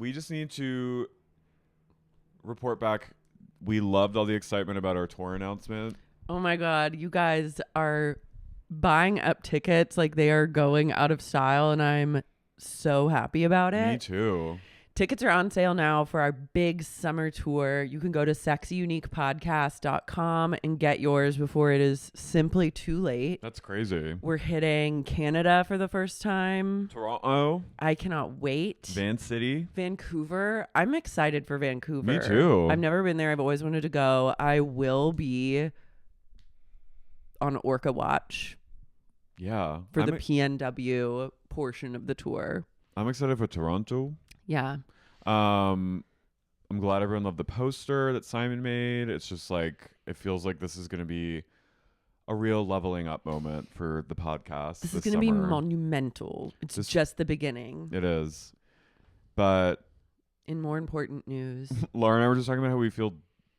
we just need to report back. We loved all the excitement about our tour announcement. Oh my God, you guys are buying up tickets like they are going out of style, and I'm so happy about it. Me too. Tickets are on sale now for our big summer tour. You can go to sexyuniquepodcast.com and get yours before it is simply too late. That's crazy. We're hitting Canada for the first time. Toronto. I cannot wait. Van City. Vancouver. I'm excited for Vancouver. Me too. I've never been there. I've always wanted to go. I will be on Orca Watch. Yeah. For the PNW portion of the tour. I'm excited for Toronto. Yeah. I'm glad everyone loved the poster that Simon made. It's just like, it feels like this is going to be a real leveling up moment for the podcast. This is going to be monumental. It's just the beginning. It is. But in more important news, Lara and I were just talking about how we feel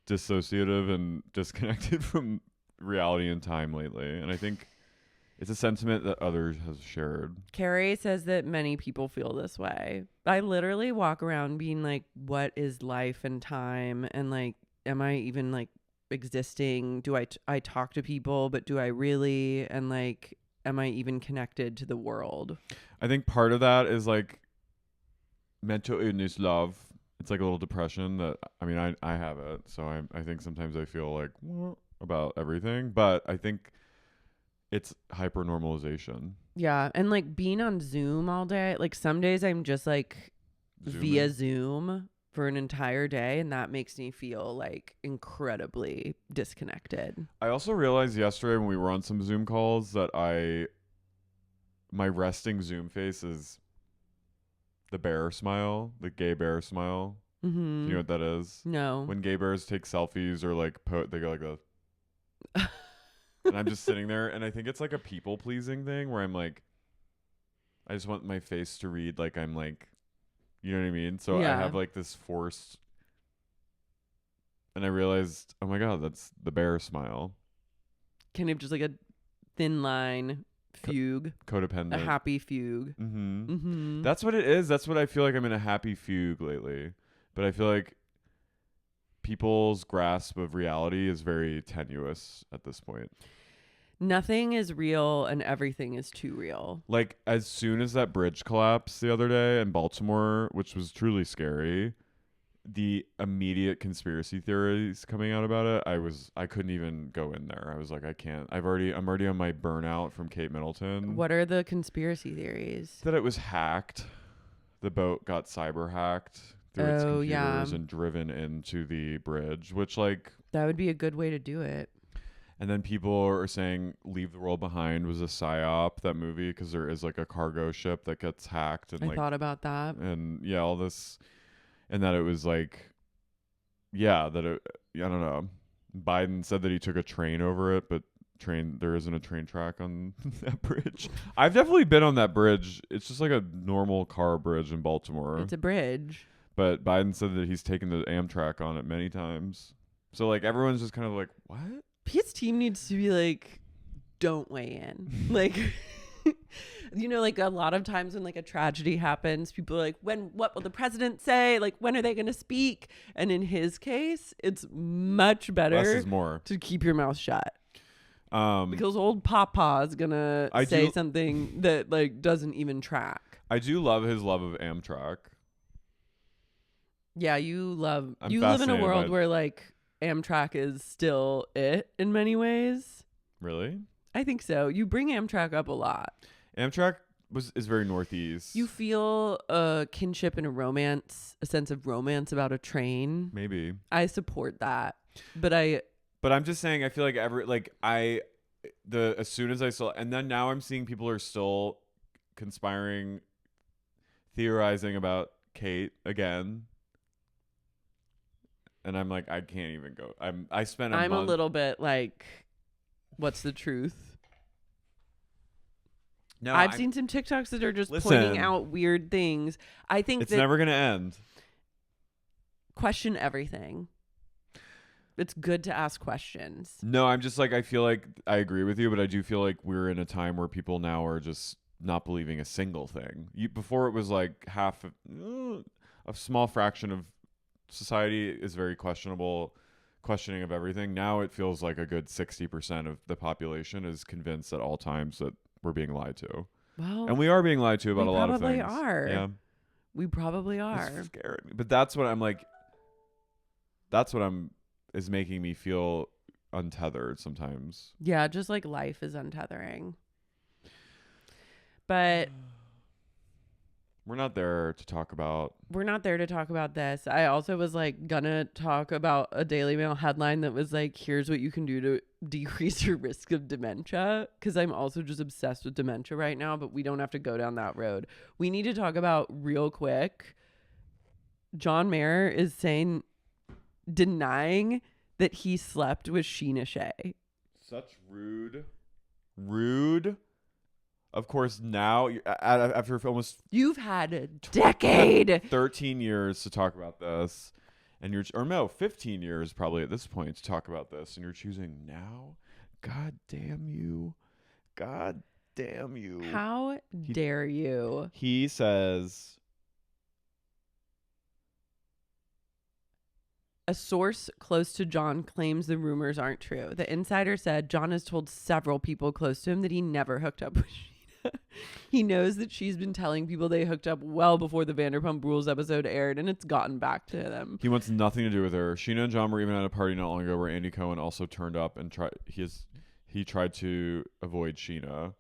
dissociative and disconnected from reality and time lately. And I think it's a sentiment that others have shared. Carey says that many people feel this way. I literally walk around being like, what is life and time? And like, am I even like existing? Do I talk to people, but do I really? And like, am I even connected to the world? I think part of that is like mental illness love. It's like a little depression that, I mean, I have it. So I think sometimes I feel like about everything, but I think it's hyper normalization. Yeah. And like being on Zoom all day, like some days I'm just like via Zoom for an entire day, and that makes me feel like incredibly disconnected. I also realized yesterday when we were on some Zoom calls that my resting Zoom face is the bear smile, the gay bear smile. Mm-hmm. Do you know what that is? No. When gay bears take selfies or like they go like a and I'm just sitting there, and I think it's like a people pleasing thing where I'm like, I just want my face to read like I'm like, you know what I mean? So yeah. I have like this forced, and I realized, oh my God, that's the bear smile. Kind of just like a thin line fugue. Codependent. A happy fugue. Mm-hmm. Mm-hmm. That's what it is. That's what I feel like. I'm in a happy fugue lately. But I feel like people's grasp of reality is very tenuous at this point. Nothing is real and everything is too real. Like, as soon as that bridge collapsed the other day in Baltimore, which was truly scary, the immediate conspiracy theories coming out about it, I couldn't even go in there. I was like, I can't. I'm already on my burnout from Kate Middleton. What are the conspiracy theories? That it was hacked. The boat got cyber hacked through its computers and driven into the bridge, which like... That would be a good way to do it. And then people are saying Leave the World Behind was a psyop, that movie, because there is like a cargo ship that gets hacked. And I thought about that. And yeah, all this. And that it was like, yeah, that it, I don't know. Biden said that he took a train over it, but there isn't a train track on that bridge. I've definitely been on that bridge. It's just like a normal car bridge in Baltimore. It's a bridge. But Biden said that he's taken the Amtrak on it many times. So like everyone's just kind of like, what? His team needs to be like, don't weigh in. Like, you know, like a lot of times when like a tragedy happens, people are like, what will the president say? Like, when are they going to speak? And in his case, it's much better Less is more. To keep your mouth shut. Because old Papa is going to say something that like doesn't even track. I do love his love of Amtrak. Yeah, you live in a world where like Amtrak is still it in many ways. Really? I think so. You bring Amtrak up a lot. Amtrak is very Northeast. You feel a kinship and a sense of romance about a train. Maybe. I support that. But I'm just saying, I feel like as soon as I saw, and then now I'm seeing people are still conspiring, theorizing about Kate again. And I'm like, I can't even go. I'm a little bit like, what's the truth? No, I've seen some TikToks that are just pointing out weird things. I think it's never going to end. Question everything. It's good to ask questions. No, I'm just like, I feel like I agree with you, but I do feel like we're in a time where people now are just not believing a single thing. Before it was like a small fraction of society is very questioning of everything. Now it feels like a good 60% of the population is convinced at all times that we're being lied to. Well, And we are being lied to about a lot of things. We probably are. It's scary. But that's what I'm like, is making me feel untethered sometimes. Yeah, just like life is untethering. But we're not there to talk about this. I also was like gonna talk about a Daily Mail headline that was like, here's what you can do to decrease your risk of dementia, because I'm also just obsessed with dementia right now, but we don't have to go down that road. We need to talk about real quick. John Mayer is denying that he slept with Sheena Shea. Such rude. Of course, now after almost you've had a decade, 13 years to talk about this, and 15 years probably at this point to talk about this, and you're choosing now. God damn you! How dare you? He says. A source close to John claims the rumors aren't true. The insider said John has told several people close to him that he never hooked up with Sheena. He knows that she's been telling people they hooked up well before the Vanderpump Rules episode aired, and it's gotten back to them. He wants nothing to do with her. Sheena and John were even at a party not long ago where Andy Cohen also turned up and he tried to avoid Sheena.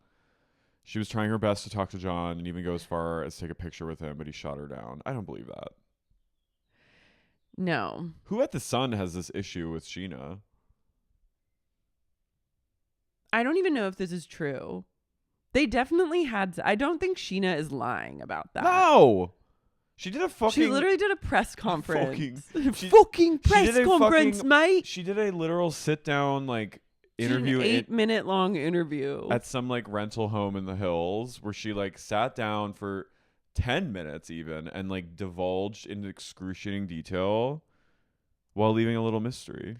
She was trying her best to talk to John and even go as far as take a picture with him, but he shot her down. I don't believe that. No. Who at the Sun has this issue with Sheena? I don't even know if this is true. They definitely had. I don't think Sheena is lying about that. No. She did a fucking. She literally did a press conference. Fucking press conference, mate. She did a literal sit down interview. An 8-minute long interview at some rental home in the hills where she sat down for 10 minutes even and divulged in excruciating detail while leaving a little mystery.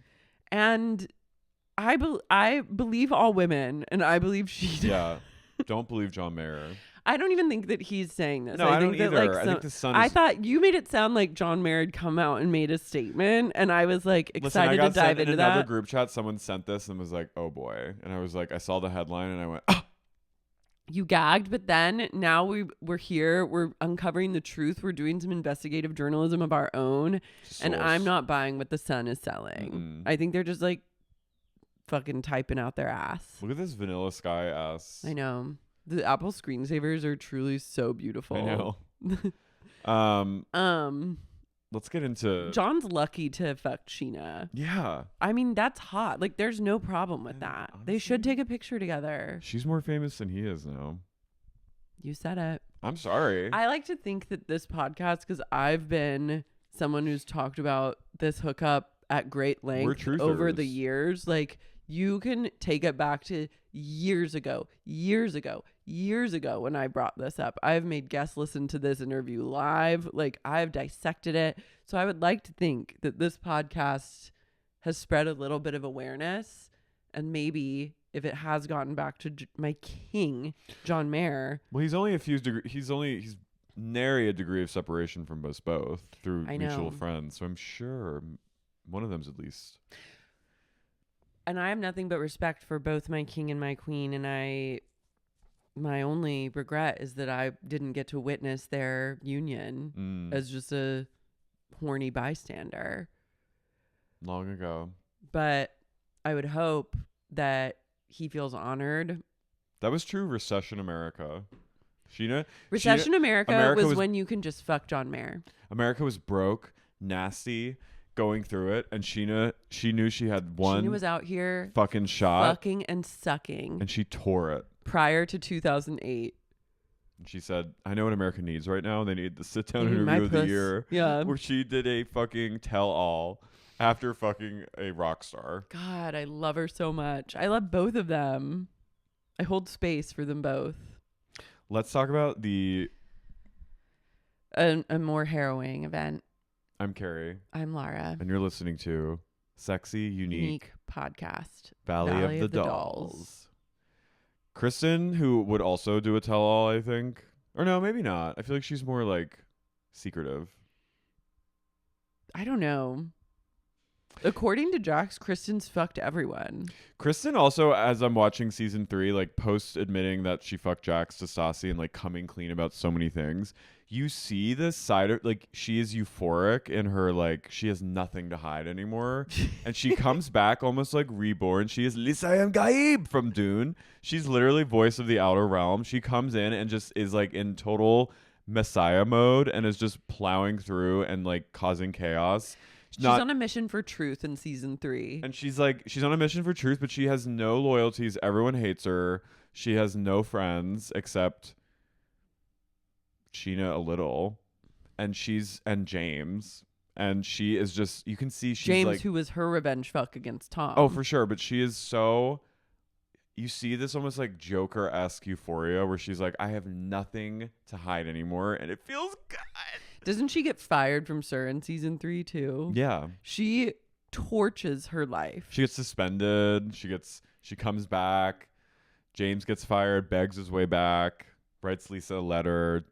And I believe all women, and I believe she. Yeah, don't believe John Mayer. I don't even think that he's saying this. No, I don't either. I think the Sun. I thought you made it sound like John Mayer had come out and made a statement, and I was excited to dive into that. In another group chat, someone sent this and was like, "Oh boy," and I was like, I saw the headline and I went, "Ah." You gagged, but then now we're here. We're uncovering the truth. We're doing some investigative journalism of our own. And I'm not buying what the Sun is selling. I think they're just fucking typing out their ass. Look at this Vanilla Sky ass. I know. The Apple screensavers are truly so beautiful. I know. Let's get into... John's lucky to have fucked Sheena. Yeah. I mean, that's hot. There's no problem with that. Honestly, they should take a picture together. She's more famous than he is now. You said it. I'm sorry. I like to think that this podcast, because I've been someone who's talked about this hookup at great length over the years. You can take it back to years ago when I brought this up. I've made guests listen to this interview live. I've dissected it. So I would like to think that this podcast has spread a little bit of awareness, and maybe if it has gotten back to my king, John Mayer. Well, he's only he's nary a degree of separation from us both through mutual friends. So I'm sure one of them's at least. And I have nothing but respect for both my king and my queen. And my only regret is that I didn't get to witness their union as just a horny bystander. Long ago. But I would hope that he feels honored. That was true Recession America. Recession America was when you can just fuck John Mayer. America was broke, nasty, going through it, and she knew she had one. Sheena was out here fucking shot, fucking and sucking, and she tore it prior to 2008. And she said, "I know what America needs right now. They need the sit-down interview of the year." Yeah, where she did a fucking tell-all after fucking a rock star. God, I love her so much. I love both of them. I hold space for them both. Let's talk about a more harrowing event. I'm Carey. I'm Lara. And you're listening to Sexy, Unique Podcast. Valley of the Dolls. Kristen, who would also do a tell-all, I think. Or no, maybe not. I feel like she's more secretive. I don't know. According to Jax, Kristen's fucked everyone. Kristen also, as I'm watching season 3, like post admitting that she fucked Jax to Stassi and like coming clean about so many things, you see this side of like she is euphoric in her, like she has nothing to hide anymore. And she comes back almost like reborn. She is Lisayam Gaib from Dune. She's literally voice of the outer realm. She comes in and just is like in total messiah mode and is just plowing through and like causing chaos. She's on a mission for truth in season 3. And she's on a mission for truth, but she has no loyalties. Everyone hates her. She has no friends except Sheena a little. And James. And she is just, you can see she's James, like, who was her revenge fuck against Tom. oh, for sure. But she is so, you see this almost like Joker-esque euphoria where she's like, I have nothing to hide anymore. And it feels good. Doesn't she get fired from SUR in season 3 too? Yeah. She torches her life. She gets suspended. She comes back. James gets fired, begs his way back, writes Lisa a letter.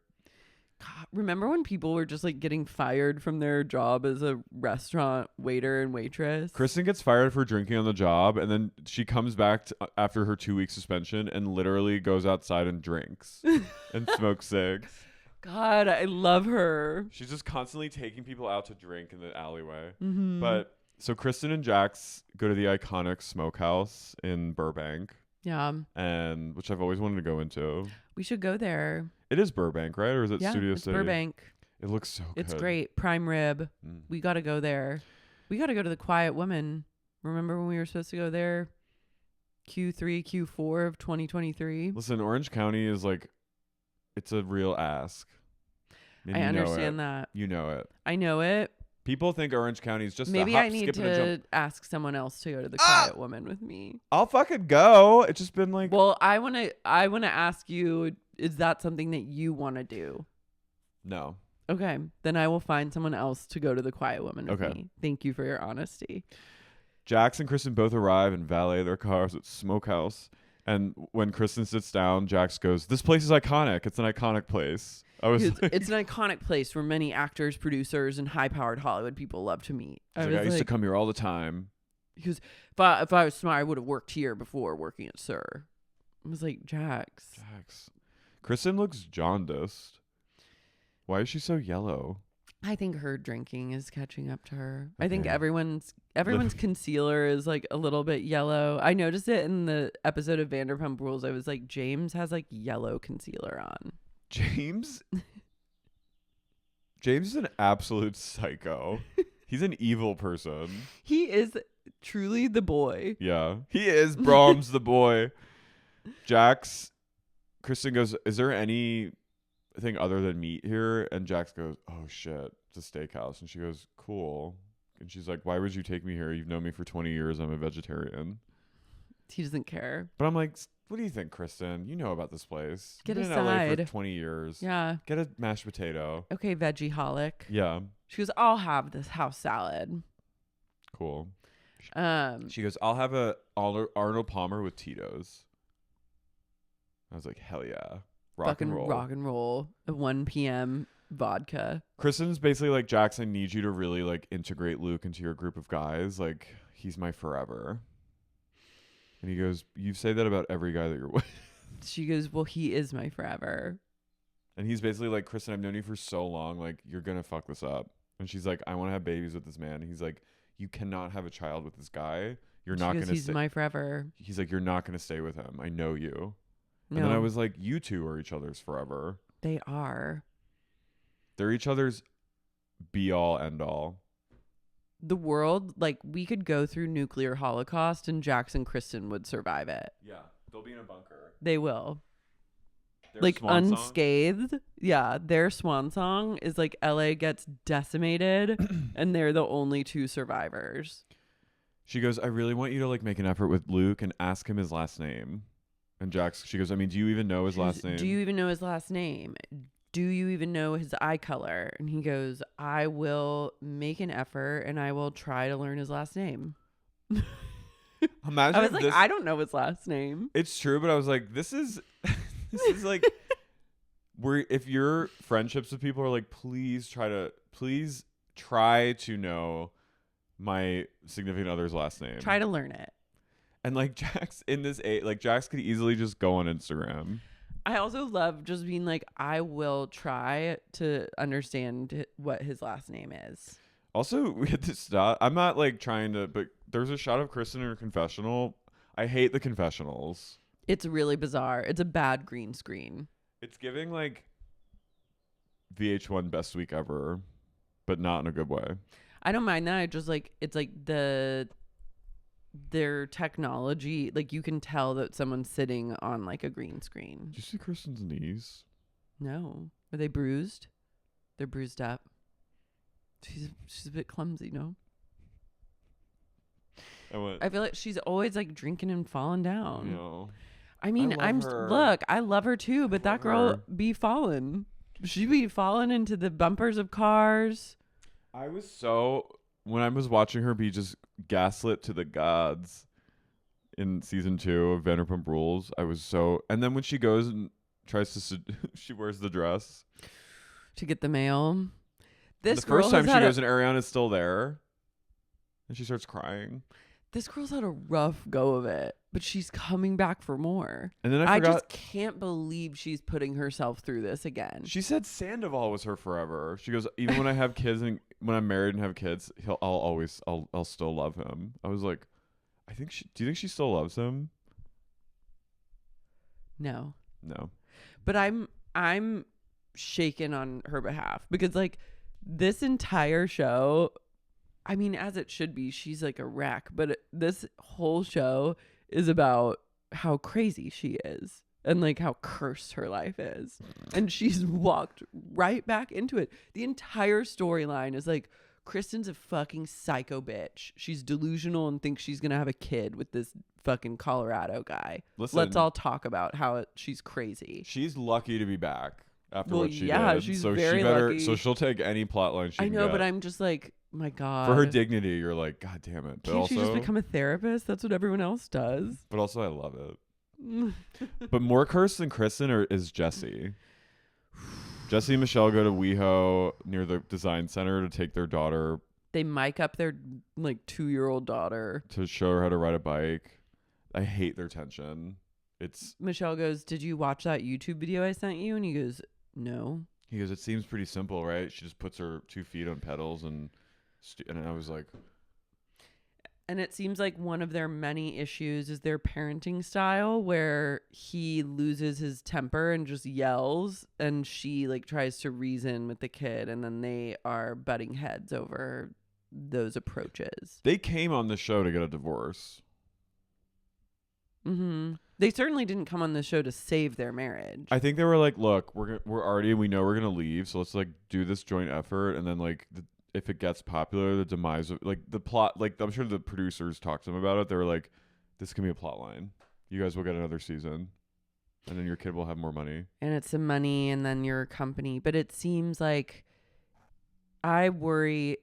God, remember when people were just like getting fired from their job as a restaurant waiter and waitress? Kristen gets fired for drinking on the job, and then she comes back after her 2-week suspension and literally goes outside and drinks and smokes cigs. God, I love her. She's just constantly taking people out to drink in the alleyway. Mm-hmm. But so Kristen and Jax go to the iconic smokehouse in Burbank. Yeah. And which I've always wanted to go into. We should go there. It is Burbank, right? Or is it Studio it's City? Burbank. It looks so good. It's great. Prime rib. We got to go there. We got to go to the Quiet Woman. Remember when we were supposed to go there? Q3, Q4 of 2023. Listen, Orange County is like, it's a real ask. And I understand that. You know it. I know it. People think Orange County is just maybe a hop, I need skip, and a jump. to ask someone else to go to the Quiet Woman with me. I'll fucking go. It's just been like, well, I want to ask you, is that something that you want to do? No. Okay, then I will find someone else to go to the Quiet Woman with me. Thank you for your honesty. Jax and Kristen both arrive and valet their cars at Smokehouse. And when Kristen sits down, Jax goes, "This place is iconic. It's an iconic place." It's an iconic place where many actors, producers, and high-powered Hollywood people love to meet. I used to come here all the time. He goes, if I was smart, I would have worked here before working at SUR. I was like, Jax. Kristen looks jaundiced. Why is she so yellow? I think her drinking is catching up to her. Okay. I think everyone's concealer is like a little bit yellow. I noticed it in the episode of Vanderpump Rules. I was like, James has like yellow concealer on. James is an absolute psycho. He's an evil person. He is truly the boy. Yeah, he is. Brahms the boy. Jax, Kristen goes, "Is there anything other than meat here?" And Jax goes, "Oh shit, it's a steakhouse." And she goes, "Cool." And she's like, "Why would you take me here? You've known me for 20 years. I'm a vegetarian." He doesn't care. But I'm like, what do you think, Kristen? You know about this place. Get You've been in LA for 20 years. Yeah. Get a mashed potato. Okay, veggie-holic. Yeah. She goes, "I'll have this house salad." Cool. She goes, "I'll have a Arnold Palmer with Tito's." I was like, hell yeah. Rock and roll. At 1 p.m. vodka. Kristen's basically like, "Jax, I need you to really like integrate Luke into your group of guys. Like, he's my forever." And he goes, "You say that about every guy that you're with." She goes, "Well, he is my forever." And he's basically like, "Kristen, I've known you for so long. Like, you're going to fuck this up." And she's like, "I want to have babies with this man." And he's like, "You cannot have a child with this guy. You're not going to He's my forever." He's like, "You're not going to stay with him. I know you." No. And then I was like, "You two are each other's forever." They are. They're each other's be all end all. The world, like, we could go through nuclear holocaust and Jax and Kristen would survive it. Yeah, they'll be in a bunker. They will. Their like, unscathed. Song? Yeah, their swan song is like LA gets decimated and they're the only two survivors. She goes, "I really want you to like make an effort with Luke and ask him his last name." And Jax, she goes, "I mean, do you even know his last name? Do you even know his last name? Do you even know his eye color?" And he goes, "I will make an effort and I will try to learn his last name." Imagine I was like, I don't know his last name. It's true, but I was like, this is like, if your friendships with people are like, please try to know my significant other's last name. Try to learn it. And like Jax in this like Jax could easily just go on Instagram. I also love just being like, I will try to understand what his last name is. Also, we had to stop. I'm not like trying to, but there's a shot of Kristen in her confessional. I hate the confessionals. It's really bizarre. It's a bad green screen. It's giving like VH1 best week ever, but not in a good way. I don't mind that. I just like, it's like their technology, like you can tell that someone's sitting on like a green screen. Did you see Kristen's knees? No. Are they bruised? They're bruised up. She's a bit clumsy, no? I feel like she's always like drinking and falling down. No. I mean, I love her too, but that girl be falling. She be falling into the bumpers of cars. When I was watching her be just gaslit to the gods in season 2 of Vanderpump Rules, and then when she goes and tries to, she wears the dress to get the mail. The first time she goes and Ariana's still there and she starts crying. This girl's had a rough go of it, but she's coming back for more. And then I just can't believe she's putting herself through this again. She said Sandoval was her forever. She goes, even when I have kids and when I'm married and have kids, I'll still love him. I was like, do you think she still loves him? No. But I'm shaken on her behalf because like this entire show, I mean, as it should be, she's like a wreck, but this whole show is about how crazy she is and like how cursed her life is. And she's walked right back into it. The entire storyline is like, Kristen's a fucking psycho bitch. She's delusional and thinks she's going to have a kid with this fucking Colorado guy. Listen, let's all talk about how she's crazy. She's lucky to be back after what she yeah, did. She's so very she better, lucky. So she'll take any plot line she can get. But I'm just like, my God. For her dignity, you're like, God damn it. But Can't also, she just become a therapist? That's what everyone else does. But also, I love it. But more cursed than Kristen is Jesse. Jesse and Michelle go to WeHo near the design center to take their daughter. They mic up their like 2-year-old daughter to show her how to ride a bike. I hate their tension. Michelle goes, "Did you watch that YouTube video I sent you?" And he goes, "No." He goes, "It seems pretty simple, right? She just puts her 2 feet on pedals and I was like." And it seems like one of their many issues is their parenting style, where he loses his temper and just yells, and she like tries to reason with the kid, and then they are butting heads over those approaches. They came on the show to get a divorce. Mm-hmm. They certainly didn't come on the show to save their marriage. I think they were like, "Look, we know we're gonna leave, so let's like do this joint effort, and then like if it gets popular, the demise of like the plot, like I'm sure the producers talked to them about it. They were like, this can be a plot line. You guys will get another season and then your kid will have more money. And it's some money and then your company. But it seems like I worry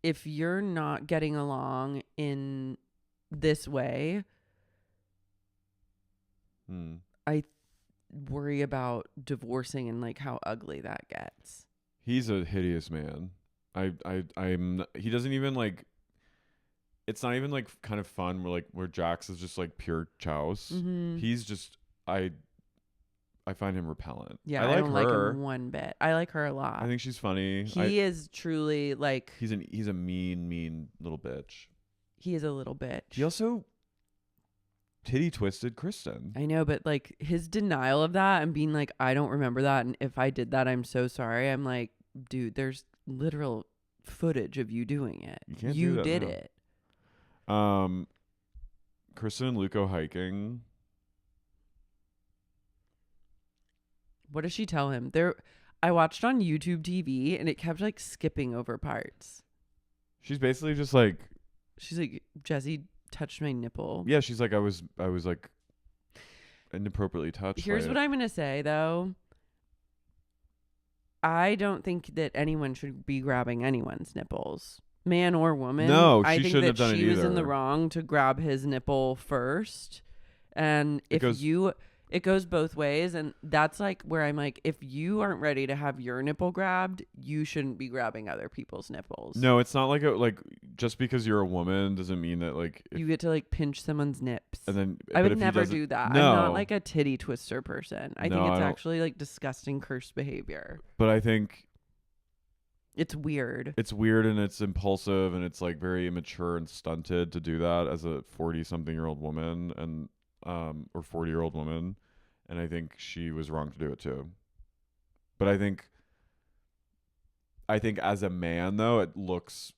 if you're not getting along in this way, I worry about divorcing and like how ugly that gets. He's a hideous man. He doesn't even like, it's not even like kind of fun where Jax is just like pure chouse. Mm-hmm. He's just, I find him repellent. Yeah, I don't like him one bit. I like her a lot. I think she's funny. He is truly like, he's a mean little bitch. He is a little bitch. He also titty twisted Kristen. I know, but like his denial of that and being like, I don't remember that, and if I did that, I'm so sorry. I'm like, dude, there's literal footage of you doing it. You did it. Kristen and Luke go hiking. What does she tell him? I watched on YouTube TV and it kept like skipping over parts. She's basically just like, she's like, Jesse touched my nipple. Yeah, she's like, I was like inappropriately touched. Here's what I'm gonna say though. I don't think that anyone should be grabbing anyone's nipples, man or woman. No, I she think shouldn't that have done it she was in either. the wrong to grab his nipple first. And if It goes both ways, and that's like where I'm like, if you aren't ready to have your nipple grabbed, you shouldn't be grabbing other people's nipples. No, it's not like just because you're a woman doesn't mean that like you get to like pinch someone's nips. and then I but would if he never doesn't- do that. No. I'm not like a titty twister person. I No, think I it's don't- actually like disgusting cursed behavior. But I think It's weird. it's weird and it's impulsive and it's like very immature and stunted to do that as a 40-something-year-old woman and or 40-year-old woman, and I think she was wrong to do it too. But I think as a man though, it looks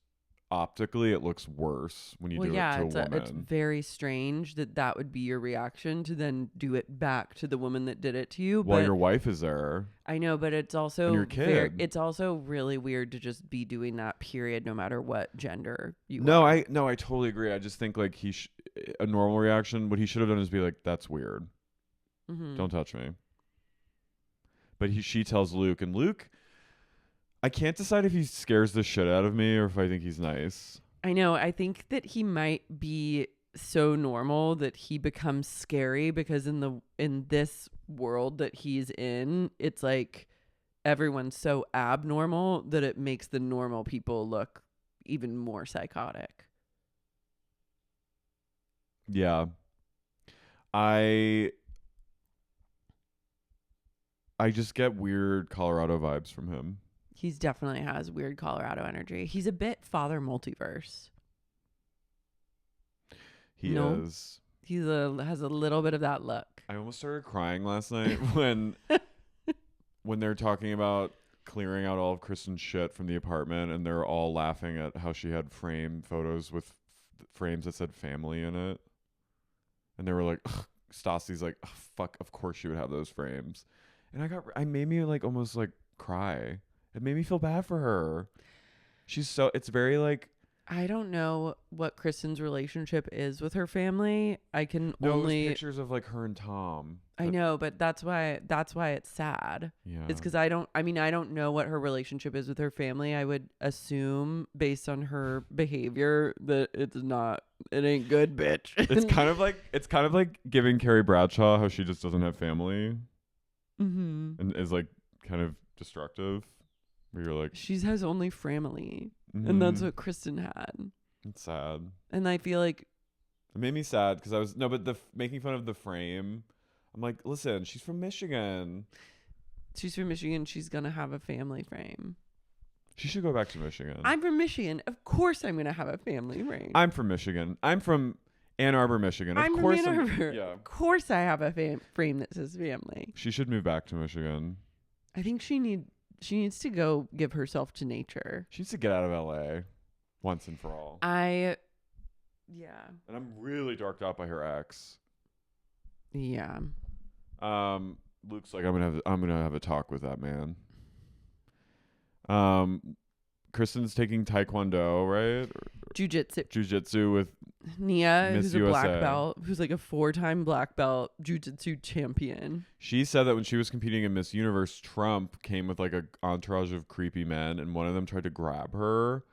optically worse when you do it to a woman. It's very strange that would be your reaction to then do it back to the woman that did it to you. While but your wife is there. I know, but it's also And your kid. it's also really weird to just be doing that. Period, no matter what gender you No, are. I totally agree. I just think like a normal reaction, what he should have done is be like, "That's weird. Mm-hmm. Don't touch me." But she tells Luke, and Luke, I can't decide if he scares the shit out of me or if I think he's nice. I know. I think that he might be so normal that he becomes scary because in this world that he's in, it's like everyone's so abnormal that it makes the normal people look even more psychotic. Yeah. I just get weird Colorado vibes from him. He's definitely has weird Colorado energy. He's a bit Father Multiverse. He No. is. He has a little bit of that look. I almost started crying last night when they're talking about clearing out all of Kristen's shit from the apartment, and they're all laughing at how she had framed photos with frames that said family in it. And they were like, Stassi's like, fuck, of course she would have those frames. And I made me like almost like cry. It made me feel bad for her. It's very like, I don't know what Kristen's relationship is with her family. I can no, only it was pictures of like her and Tom. I know, but that's why it's sad. Yeah. It's because I don't know what her relationship is with her family. I would assume based on her behavior that it ain't good, bitch. It's kind of like giving Carrie Bradshaw how she just doesn't have family Mm-hmm. and is like kind of destructive. Where you're like, She has only family, and that's what Kristen had. It's sad. And I feel like It made me sad because but making fun of the frame. I'm like, listen, she's from Michigan. she's from Michigan. She's gonna have a family frame. She should go back to Michigan. I'm from Michigan. Of course, I'm gonna have a family frame. I'm from Michigan. I'm from Ann Arbor, Michigan. I'm of from course, Ann Arbor. yeah. Of course, I have a frame that says family. She should move back to Michigan. I think she needs to go give herself to nature. She needs to get out of LA once and for all. Yeah. And I'm really darked out by her ex. Yeah. Luke's like, I'm gonna have a talk with that man. Kristen's taking Taekwondo, right? Jiu-jitsu with Nia, Miss who's a black USA. belt, who's like a 4-time black belt jiu-jitsu champion. She said that when she was competing in Miss Universe, Trump came with like a entourage of creepy men, and one of them tried to grab her,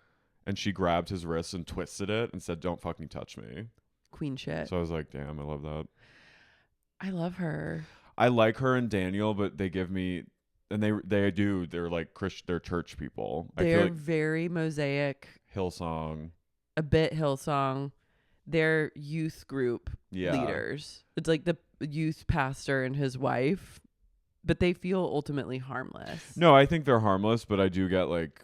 and she grabbed his wrist and twisted it and said, "Don't fucking touch me." Queen shit. So I was like, "Damn, I love that." I love her. I like her and Daniel, but they give me, and they're like they're church people. I feel They're like very Mosaic, Hillsong. a bit Hillsong. They're youth group Yeah. leaders. It's like the youth pastor and his wife, but they feel ultimately harmless. No, I think they're harmless, but I do get like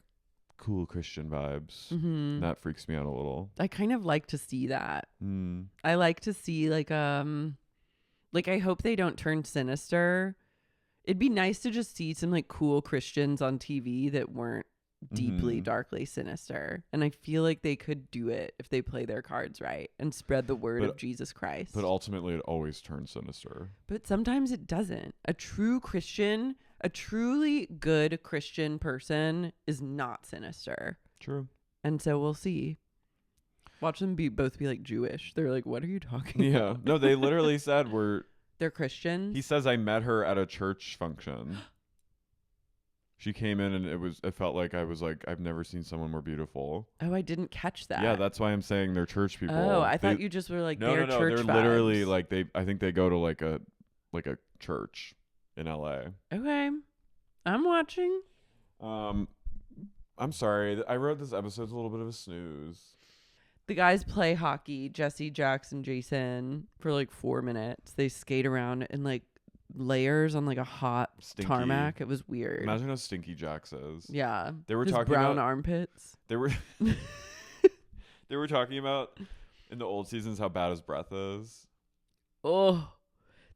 cool Christian vibes. Mm-hmm. That freaks me out a little. I kind of like to see that. Mm. I like to see like I hope they don't turn sinister. It'd be nice to just see some like cool Christians on TV that weren't deeply Mhm. darkly sinister. And I feel like they could do it if they play their cards right and spread the word of Jesus Christ. But ultimately, it always turns sinister. But sometimes it doesn't. A true Christian, a truly good Christian person is not sinister. True. And so we'll see. Watch them both be like Jewish. They're like, what are you talking Yeah. about? No, they literally said They're Christians. he says, I met her at a church function. She came in and it felt like I was like, I've never seen someone more beautiful. Oh, I didn't catch that. Yeah, that's why I'm saying they're church people. Oh, I thought you just were like, No, they're no, church they're vibes. literally like I think they go to like a church in LA. Okay. I'm watching. I'm sorry. I wrote this episode's a little bit of a snooze. The guys play hockey, Jesse, Jax, and Jason, for like 4 minutes. They skate around in like layers on like a hot tarmac. It was weird. Imagine how stinky Jax is. Yeah. They were his talking brown about armpits. They were they were talking about in the old seasons how bad his breath is. Oh.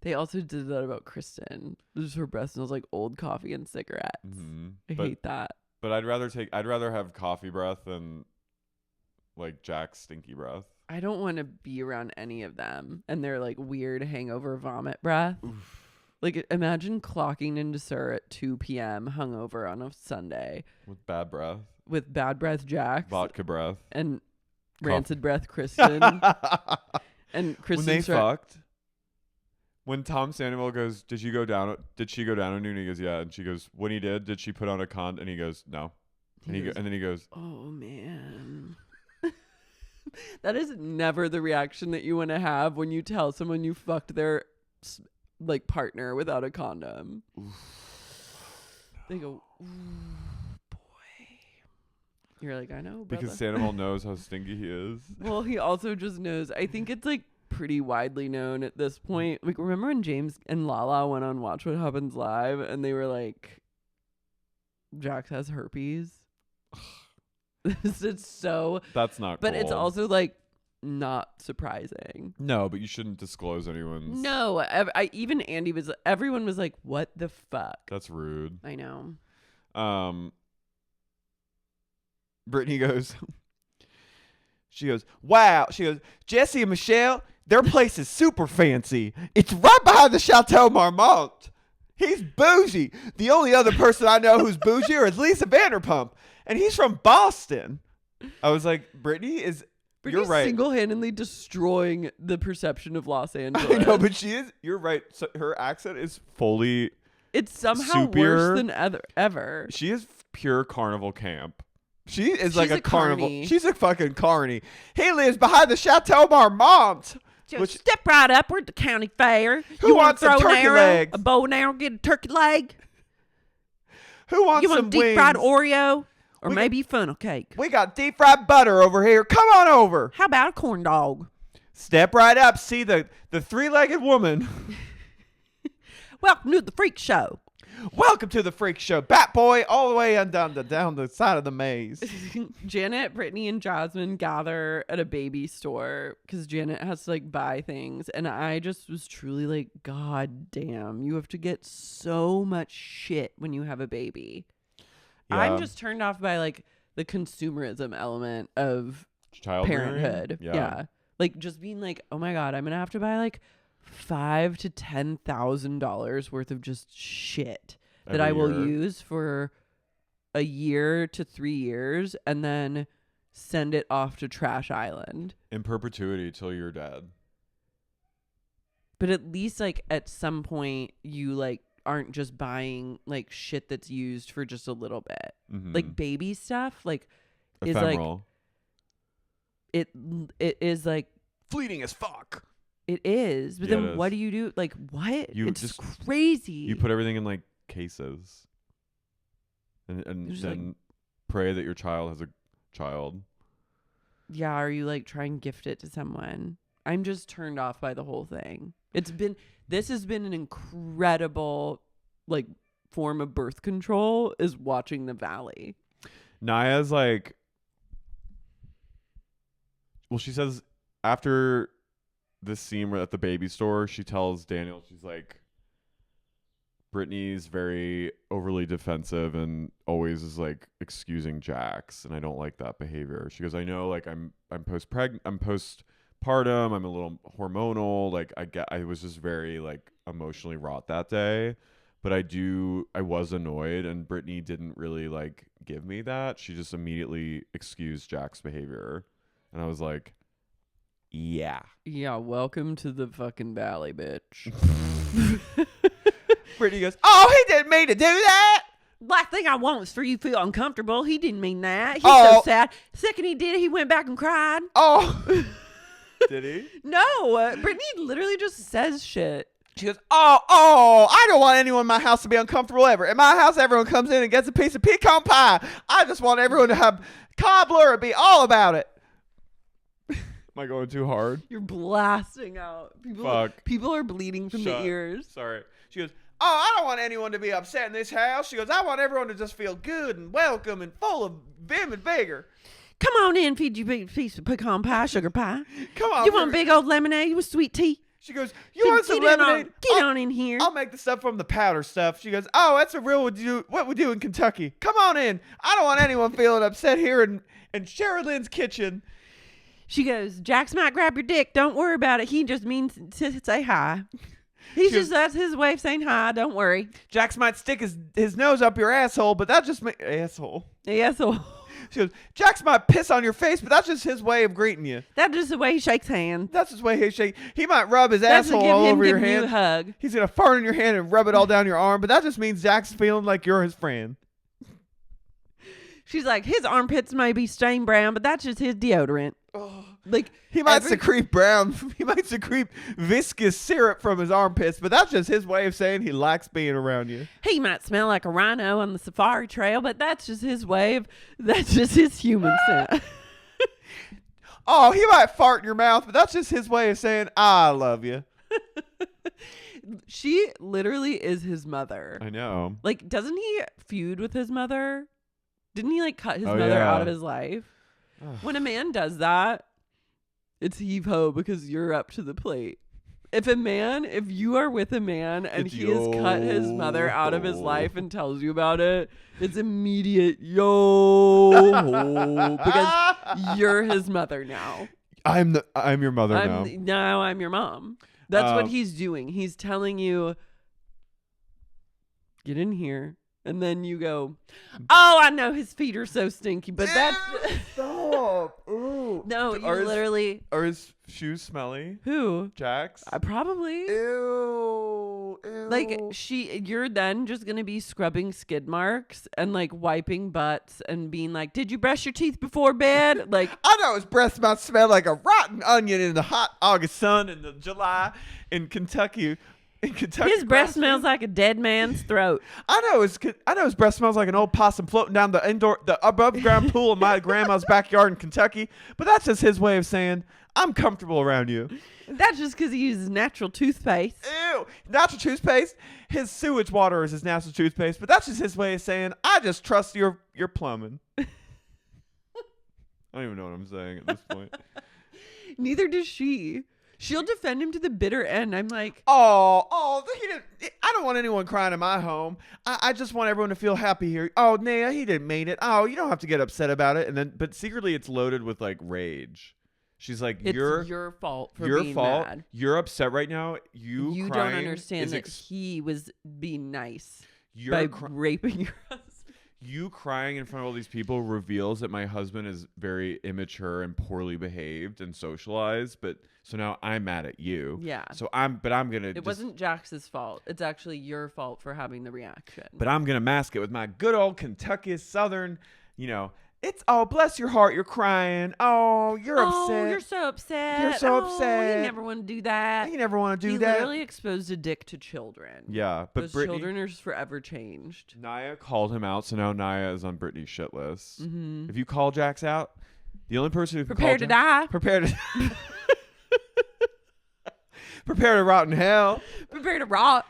They also did that about Kristen. Just her breath smells like old coffee and cigarettes. Mm-hmm. I hate that. But I'd rather have coffee breath than like Jack's stinky breath. I don't want to be around any of them and their like weird hangover vomit breath. Oof. Like imagine clocking into SIR at 2 p.m. hungover on a Sunday. With bad breath. With bad breath Jax. Vodka breath. And rancid breath Kristen. And Kristen. When they fucked. When Tom Sandoval goes, did she go down on you? And he goes, yeah. And she goes, when he did she put on a condom? And he goes, no. And then he goes, oh man. That is never the reaction that you want to have when you tell someone you fucked their like partner without a condom. Oof. They go, ooh, boy. You're like, I know, brother. Because Sandoval knows how stinky he is. Well, he also just knows. I think it's like pretty widely known at this point. Like, remember when James and Lala went on Watch What Happens Live and they were like, Jax has herpes? It's so. That's not But cool. it's also like not surprising. No, but you shouldn't disclose anyone's. No, even Andy everyone was like, what the fuck? That's rude. I know. Brittany goes, she goes, wow. She goes, Jesse and Michelle, their place is super fancy. It's right behind the Chateau Marmont. He's bougie. The only other person I know who's bougier is Lisa Vanderpump, and he's from Boston. I was like, Brittany's you're right. Single-handedly destroying the perception of Los Angeles. I know, but she is. You're right. So her accent is fully. It's somehow worse than ever. She is pure carnival camp. She's like a carnival. carny. She's a fucking carny. He lives behind the Chateau Marmont. Just step right up. We're at the county fair. Who wants some turkey legs? A bow and arrow, get a turkey leg. Who wants you some want deep wings? fried Oreo? Or maybe funnel cake. We got deep fried butter over here. Come on over. How about a corn dog? Step right up. See the three-legged woman. Welcome to the freak show. Welcome to the freak show. Bat boy all the way on down the side of the maze. Janet, Brittany, and Jasmine gather at a baby store because Janet has to like buy things. And I just was truly like, God damn, you have to get so much shit when you have a baby. Yeah. I'm just turned off by like the consumerism element of parenthood. Yeah. Like just being like, oh my God, I'm going to have to buy like $5,000 to $10,000 worth of just shit that I will use for a year to 3 years and then send it off to Trash Island in perpetuity till you're dead. But at least like at some point you like aren't just buying like shit that's used for just a little bit. Mm-hmm. Like baby stuff like ephemeral. Is like it is like fleeting as fuck. It is. But then what do you do? Like, what? It's just crazy. You put everything in, like, cases. And then pray that your child has a child. Yeah, or you, like, try and gift it to someone. I'm just turned off by the whole thing. This has been an incredible, like, form of birth control is watching The Valley. Naya's, like... Well, she says after... this scene at the baby store, she tells Daniel, she's like, Brittany's very overly defensive and always is like excusing Jax, and I don't like that behavior. She goes, I know, like I'm postpartum, I'm a little hormonal, like I was just very like emotionally wrought that day, but I was annoyed, and Brittany didn't really like give me that. She just immediately excused Jax's behavior, and I was like, yeah, welcome to the fucking valley, bitch. Brittany goes, oh, he didn't mean to do that. Last thing I want is for you to feel uncomfortable. He didn't mean that. He's so sad. Second he did it, he went back and cried. Oh. Did he? No, Brittany literally just says shit. She goes, oh, I don't want anyone in my house to be uncomfortable ever. In my house, everyone comes in and gets a piece of pecan pie. I just want everyone to have cobbler and be all about it. Am I going too hard? You're blasting out. Fuck. People are bleeding from the ears. Sorry. She goes, oh, I don't want anyone to be upset in this house. She goes, I want everyone to just feel good and welcome and full of vim and vigor. Come on in, feed you a big piece of pecan pie, sugar pie. Come on. You want big old lemonade with sweet tea? She goes, you want some lemonade? Get on in here. I'll make the stuff from the powder stuff. She goes, oh, that's what we do in Kentucky. Come on in. I don't want anyone feeling upset here in Sherilyn's kitchen. She goes, Jax might grab your dick. Don't worry about it. He just means to say hi. That's his way of saying hi. Don't worry. Jax might stick his nose up your asshole, but that just asshole. Asshole. She goes, Jax might piss on your face, but that's just his way of greeting you. That's just the way he shakes hands. That's his way he shakes. He might rub his asshole all over your hand. You a hug. He's going to fart in your hand and rub it all down your arm, but that just means Jax is feeling like you're his friend. She's like, his armpits may be stained brown, but that's just his deodorant. Oh. Like he might secrete viscous syrup from his armpits, but that's just his way of saying he likes being around you. He might smell like a rhino on the safari trail, but that's just his that's just his human scent. Oh, he might fart in your mouth, but that's just his way of saying I love you. She literally is his mother. I know. Like, doesn't he feud with his mother? Didn't he like cut his mother out of his life? When a man does that, it's heave ho because you're up to the plate. If you are with a man and he has cut his mother out of his life and tells you about it, it's immediate because you're his mother now. I'm your mother now. Now I'm your mom. That's what he's doing. He's telling you, get in here. And then you go, oh, I know his feet are so stinky, but that's... Stop. Ooh. No, you literally... Are his shoes smelly? Who? Jax? Probably. Ew. Like, you're then just going to be scrubbing skid marks and, like, wiping butts and being like, did you brush your teeth before bed? Like... I know his breath might smell like a rotten onion in the hot August sun in the July in Kentucky. His breath smells like a dead man's throat. I know his breath smells like an old possum floating down the above ground pool in my grandma's backyard in Kentucky. But that's just his way of saying I'm comfortable around you. That's just because he uses natural toothpaste. Ew, natural toothpaste. His sewage water is his natural toothpaste. But that's just his way of saying I just trust your plumbing. I don't even know what I'm saying at this point. Neither does she. She'll defend him to the bitter end. I'm like, I don't want anyone crying in my home. I just want everyone to feel happy here. Oh, Naya, he didn't mean it. Oh, you don't have to get upset about it. But secretly it's loaded with like rage. She's like, it's your fault for being mad. You're upset right now. You don't understand that he was being nice by raping your husband. You crying in front of all these people reveals that my husband is very immature and poorly behaved and socialized. So now I'm mad at you. Yeah. It wasn't Jax's fault. It's actually your fault for having the reaction. But I'm gonna mask it with my good old Kentucky Southern, It's bless your heart, you're crying. Oh, you're upset. Oh, you're so upset. You're so upset. You never want to do that. You never want to do he that. He literally exposed a dick to children. Yeah, but those Brittany, children are forever changed. Naya called him out, so now Naya is on Brittany's shit list. Mm-hmm. If you call Jax out, the only person who can prepare to die. Prepare to prepare to rot in hell. Prepare to rot.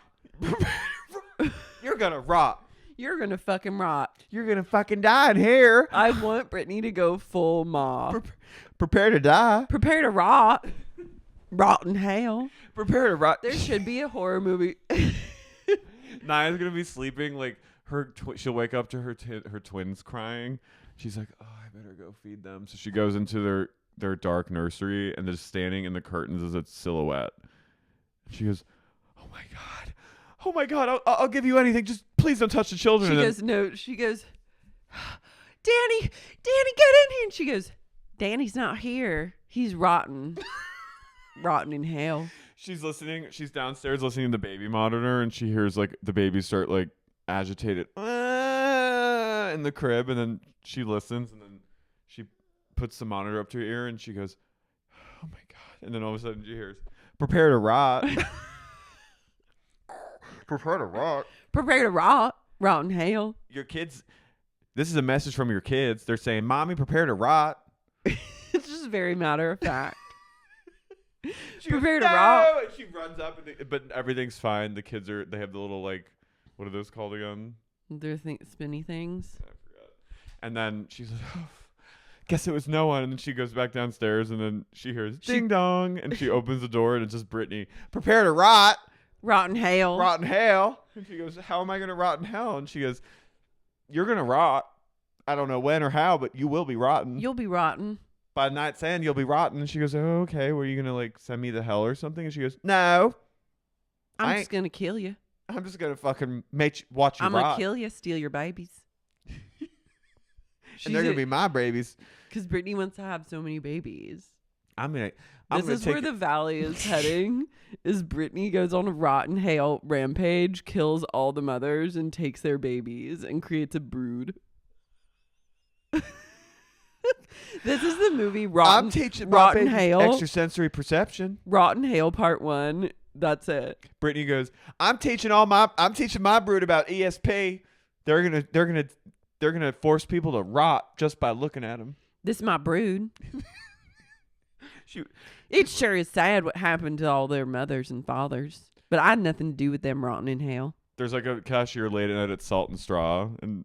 You're gonna rot. You're gonna fucking rot. You're gonna fucking die in here. I want Brittany to go full mob. Prepare to die. Prepare to rot. Rot in hell. Prepare to rot. There should be a horror movie. Naya's gonna be sleeping like she'll wake up to her twins crying. She's like, oh, I better go feed them. So she goes into their dark nursery and just standing in the curtains is a silhouette. She goes, oh my god, I'll give you anything. Just please don't touch the children. She goes, Danny, get in here. And she goes, Danny's not here. He's rotten. Rotten in hell. She's downstairs listening to the baby monitor, and she hears like the baby start like agitated in the crib, and then she listens, and then she puts the monitor up to her ear, and she goes, oh my god. And then all of a sudden she hears, prepare to rot. Prefer to rot. Prepare to rot. Rot in hell. Your kids. This is a message from your kids. They're saying, "Mommy, prepare to rot." It's just very matter of fact. She Prepare goes, to "No!" rot. And she runs up, but everything's fine. The kids are. They have the little like, what are those called again? They're spinny things. I forgot. And then she's like, oh, guess it was no one. And then she goes back downstairs, and then she hears ding dong, and she opens the door, and it's just Brittany. Prepare to rot. Rot in hell. Rot in hell. And she goes, how am I going to rot in hell? And she goes, you're going to rot. I don't know when or how, but you will be rotten. You'll be rotten. By night's end, you'll be rotten. And she goes, oh, okay. Were you going to like send me to hell or something? And she goes, no. I'm just going to kill you. I'm just going to fucking watch you I'm rot. going to kill you, steal your babies. And they're going to be my babies. Because Brittany wants to have so many babies. This This is where the valley is heading. Is Brittany goes on a rotten hell rampage, kills all the mothers, and takes their babies, and creates a brood. This is the movie Rotten. I'm teaching Rotten my babies Hale. extrasensory perception. Rotten Hale Part 1. That's it. Brittany goes, I'm teaching my brood about ESP. They're gonna force people to rot just by looking at them. This is my brood. Shoot. It sure is sad what happened to all their mothers and fathers. But I had nothing to do with them rotting in hell. There's like a cashier late at night at Salt and Straw, and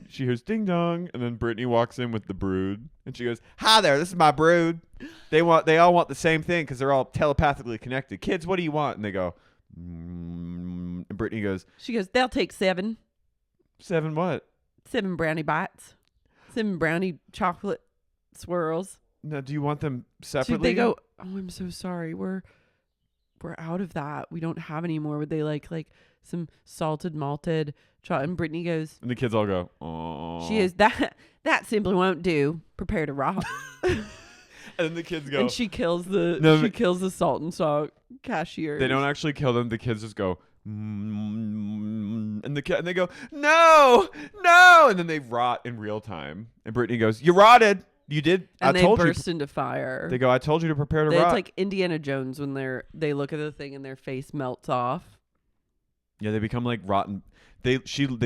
she hears ding dong, and then Brittany walks in with the brood, and she goes, "Hi there, this is my brood. They all want the same thing because they're all telepathically connected. Kids, what do you want?" And they go, and Brittany goes, She goes, they'll take 7. 7 what? 7 brownie bites. 7 brownie chocolate swirls. Now, do you want them So separately? they go, oh, I'm so sorry. We're out of that. We don't have any more. Would they like some salted malted chocolate? And Brittany goes, And the kids all go, "Oh." she is that simply won't do. Prepare to rot. And then the kids go. And she kills the kills the salt and salt cashier. They don't actually kill them. The kids just go, and they go, no, and then they rot in real time. And Brittany goes, "You rotted. You did. And I they told you." burst into fire. They go, "I told you to prepare to It's rot." like Indiana Jones when they look at the thing and their face melts off. Yeah, they become like rotten. They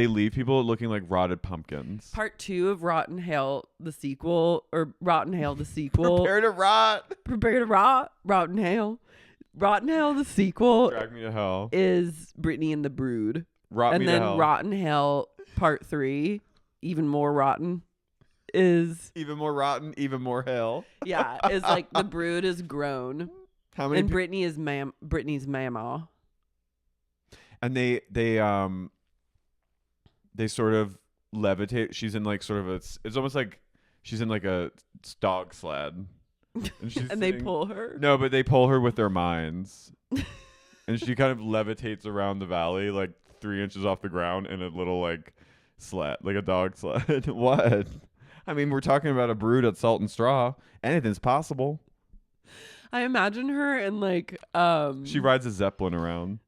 leave people looking like rotted pumpkins. Part 2 of Rotten Hell, the sequel, or Rotten Hell, the sequel. Prepare to rot. Prepare to rot. Rotten Hell. Rotten Hell, the sequel, Drag me to hell. is Brittany and the Brood. Rot And me then to hell. Rotten Hell, Part 3, even more rotten, is, Even more rotten, even more hell. yeah, is like the Brood is grown. How many? And Brittany is Brittany's mama. And they sort of levitate. She's in like sort of it's almost like she's in like a dog sled. And, she's And they sitting- pull her. No, but they pull her with their minds. And she kind of levitates around the valley like 3 inches off the ground in a little like sled, like a dog sled. What? I mean, we're talking about a brood at Salt and Straw. Anything's possible. I imagine her in like She rides a Zeppelin around.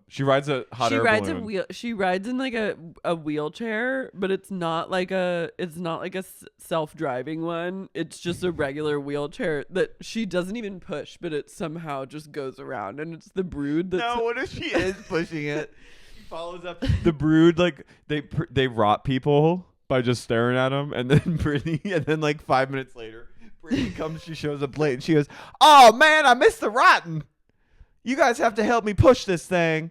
She rides a hot she air rides balloon. she rides in like a wheelchair, but it's not like a self-driving one. It's just a regular wheelchair that she doesn't even push, but it somehow just goes around, and it's the Brood that's No, what if she is pushing it? She follows up. The brood, like they rot people by just staring at them, and then Brittany, and then like 5 minutes later, Brittany comes. She shows up late, and she goes, "Oh man, I missed the rotten. You guys have to help me push this thing."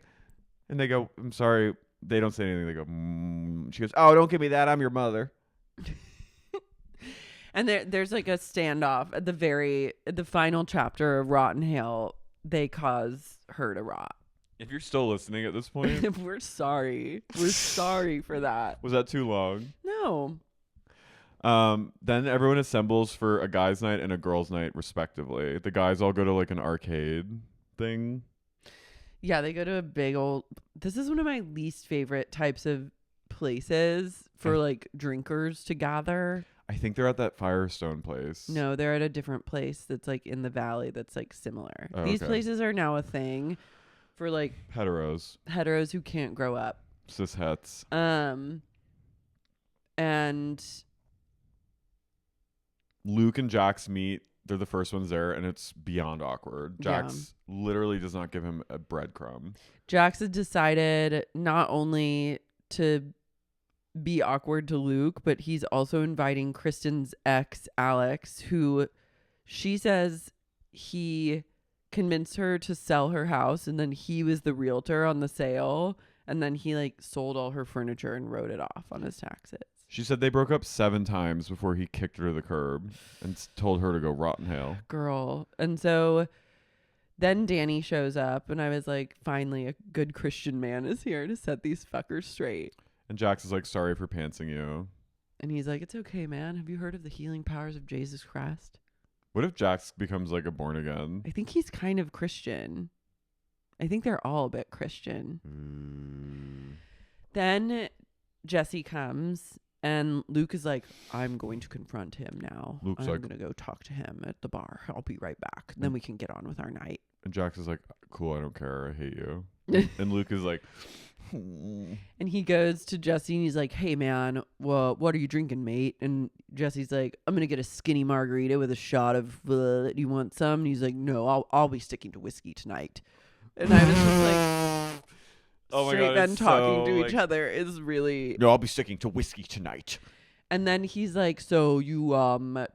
And they go, "I'm sorry." They don't say anything. They go, She goes, "Oh, don't give me that. I'm your mother." And there's like a standoff at the final chapter of Rotten Hell. They cause her to rot. If you're still listening at this point, We're sorry. We're sorry for that. was that too long? No. Then everyone assembles for a guys' night and a girls' night, respectively. The guys all go to like an arcade thing. Yeah, they go to a big old. This is one of my least favorite types of places for like drinkers to gather. I think they're at that Firestone place. No, they're at a different place that's like in the valley that's like similar. Oh, These okay. places are now a thing for like Heteros, heteros who can't grow up. cis-hets. And Luke and Jax meet they're the first ones there, and it's beyond awkward. Jax literally does not give him a breadcrumb. Jax has decided not only to be awkward to Luke, but he's also inviting Kristen's ex, Alex, who she says he convinced her to sell her house, and then he was the realtor on the sale, and then he like sold all her furniture and wrote it off on his taxes. She said they broke up 7 times before he kicked her to the curb and told her to go rot in hell. Girl. And so then Danny shows up, and I was like, finally, a good Christian man is here to set these fuckers straight. And Jax is like, sorry for pantsing you. And he's like, it's okay, man. Have you heard of the healing powers of Jesus Christ? What if Jax becomes like a born again? I think he's kind of Christian. I think they're all a bit Christian. Then Jesse comes, and Luke is like, I'm going to confront him now. Luke's I'm like, going to go talk to him at the bar. I'll be right back. Then we can get on with our night. and Jax is like, cool, I don't care, I hate you. And Luke is like, and he goes to Jesse and he's like, hey man, well, what are you drinking, mate? And Jesse's like, I'm gonna get a skinny margarita with a shot of do you want some? And he's like, no, I'll be sticking to whiskey tonight. And I was just like, oh my straight God, men it's talking so, to like, each other is really. No, I'll be sticking to whiskey tonight. And then he's like, so you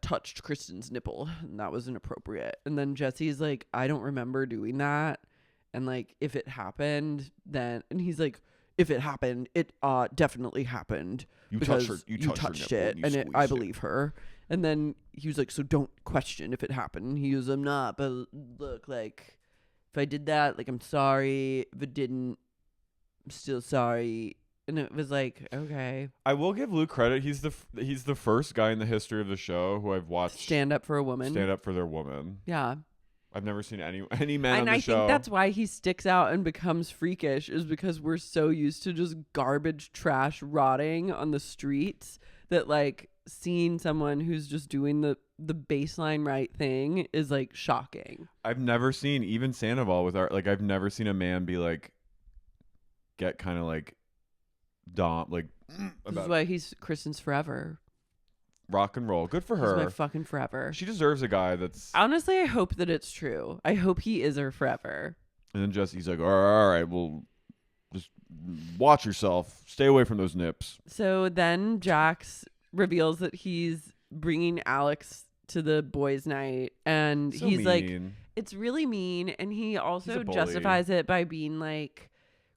touched Kristen's nipple, and that was inappropriate. And then Jesse's like, I don't remember doing that. And like, if it happened, then, and he's like, if it happened, it definitely happened. You because touched her, you touched it, and I believe her. And then he was like, so don't question if it happened. He was, I'm not, but look, like, if I did that, like, I'm sorry. If it didn't, I'm still sorry. And it was like, okay. I will give Luke credit. He's the first guy in the history of the show who I've watched Stand up for a woman. stand up for their woman. Yeah. I've never seen any man And on the I show. think that's why he sticks out and becomes freakish, is because we're so used to just garbage trash rotting on the streets that like seeing someone who's just doing the baseline right thing is like shocking. I've never seen even Sandoval with art. Like I've never seen a man be like, get kind of like, like This is about why he's Kristen's forever. rock and roll. Good for He's her. my fucking forever. She deserves a guy that's. Honestly, I hope that it's true. I hope he is her forever. And then Jesse's like, all right, well, just watch yourself. Stay away from those nips. So then Jax reveals that he's bringing Alex to the boys' night, and So he's like, mean. it's really mean. And he He's also a bully. justifies it by being like,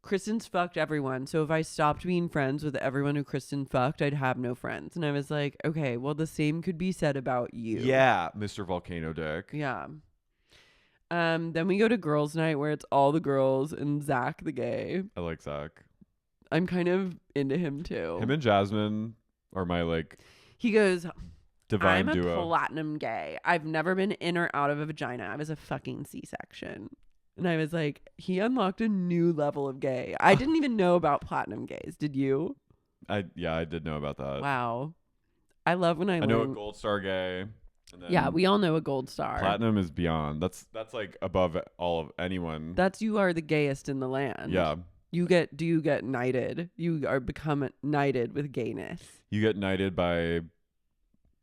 Kristen's fucked everyone. So if I stopped being friends with everyone who Kristen fucked, I'd have no friends. And I was like, okay, well, the same could be said about you. Yeah, Mr. Volcano Dick. Yeah. Then we go to girls' night where it's all the girls and Zach the gay. I like Zach. I'm kind of into him too. Him and Jasmine are my like He goes, divine I'm a duo. platinum gay. I've never been in or out of a vagina. I was a fucking C-section. And I was like, he unlocked a new level of gay. I didn't even know about platinum gays. Did you? I did know about that. Wow. I love when I know a learn. gold star gay. And then Yeah, we all know a gold star. platinum is beyond. That's like above all of anyone. That's you are the gayest in the land. Yeah. Do you get knighted? You are become knighted with gayness. You get knighted by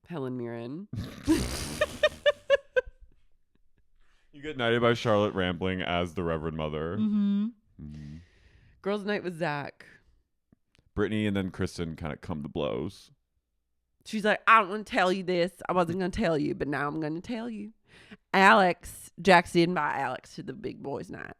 Helen Mirren. You get knighted by Charlotte Rampling as the Reverend Mother. Mm-hmm. Mhm. Girls' night with Zach. Brittany and then Kristen kind of come to blows. She's like, I don't want to tell you this. I wasn't going to tell you, but now I'm going to tell you. Jax did invite Alex to the big boys' night.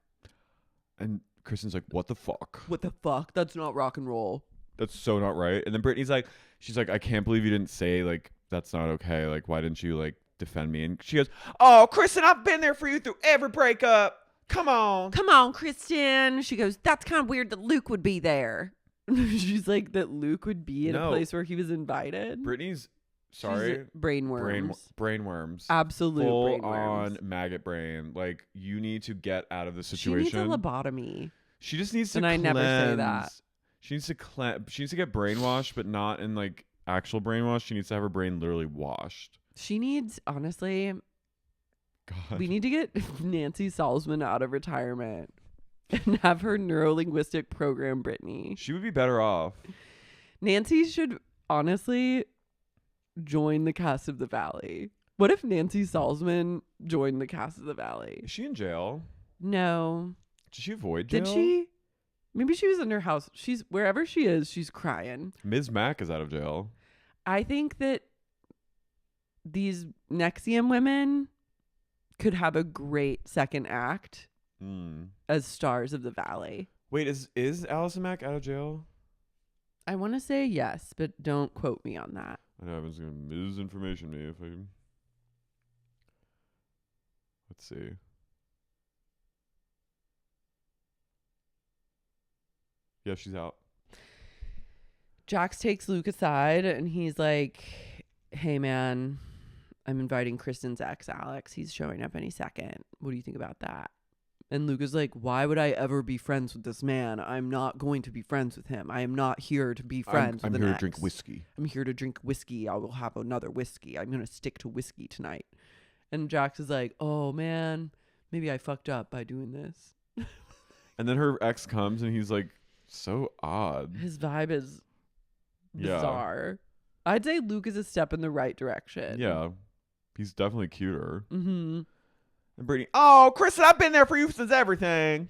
And Kristen's like, what the fuck? What the fuck? That's not rock and roll. That's so not right. And then Brittany's like, she's like, I can't believe you didn't say, like, that's not okay. Like, why didn't you, like, defend me? And she goes, Oh, Kristen, I've been there for you through every breakup. Come on. Come on, Kristen. She goes, that's kind of weird that Luke would be there. She's like, that Luke would be in a No. place where he was invited. Brittany's, She's sorry, brainworms. brainworms. Absolute Full brainworms. on maggot brain. Like, you need to get out of the She situation. needs a lobotomy. She just needs to And I never say that. cleanse. She needs to She needs to get brainwashed, but not in like actual brainwash. She needs to have her brain literally washed. She needs, honestly, God. we need to get Nancy Salzman out of retirement and have her neuro-linguistic program Brittany. She would be better off. Nancy should honestly join the cast of The Valley. What if Nancy Salzman joined the cast of The Valley? Is she in jail? No. Did she avoid jail? Did she? Maybe she was in her house. She's wherever she is, she's crying. Ms. Mac is out of jail. I think that these Nexium women could have a great second act as stars of The Valley. Wait, is Allison Mack out of jail? I want to say yes, but don't quote me on that. I know everyone's gonna misinformation me if I. Let's see. Yeah, she's out. Jax takes Luke aside and he's like, hey man, I'm inviting Kristen's ex Alex. He's showing up any second. What do you think about that? And Luke is like, why would I ever be friends with this man? I'm not going to be friends with him. I am not here to be friends with an I'm here ex. to drink whiskey. I'm here to drink whiskey. I will have another whiskey. I'm going to stick to whiskey tonight. And Jax is like, oh man, maybe I fucked up by doing this. And then her ex comes and he's like, so odd. His vibe is Yeah. bizarre. I'd say Luke is a step in the right direction. Yeah. He's definitely cuter. Mm-hmm. And Brittany, oh, Kristen, I've been there for you since everything.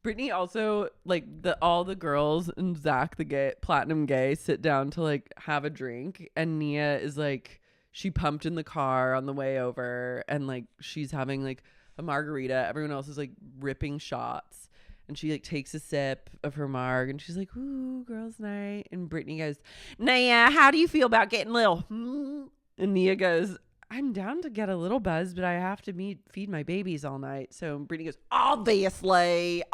Brittany also, like, all the girls and Zach, the platinum gay, sit down to, like, have a drink. And Nia is, like, she pumped in the car on the way over. And, like, she's having, like, a margarita. Everyone else is, like, ripping shots. And she, like, takes a sip of her marg. And she's like, ooh, girls' night. And Brittany goes, Nia, how do you feel about getting little? And Nia goes, I'm down to get a little buzz, but I have to feed my babies all night. So Brittany goes, obviously.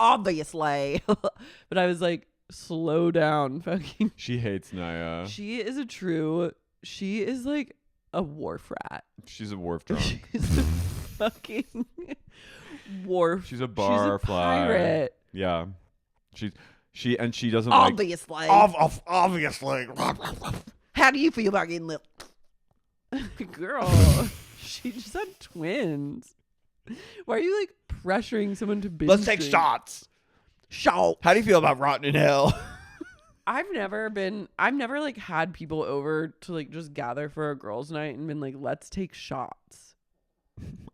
But I was like, slow down, fucking. She hates Naya. She is like a wharf rat. She's a wharf drunk. She's a fucking wharf. She's a bar fly. Pirate. Yeah. She doesn't Obviously. Obviously. How do you feel about getting little? Girl, she just had twins. Why are you like pressuring someone to binge Let's take drink? shots. Shout. How do you feel about rotting in hell? I've never like had people over to like just gather for a girls' night and been like, let's take shots.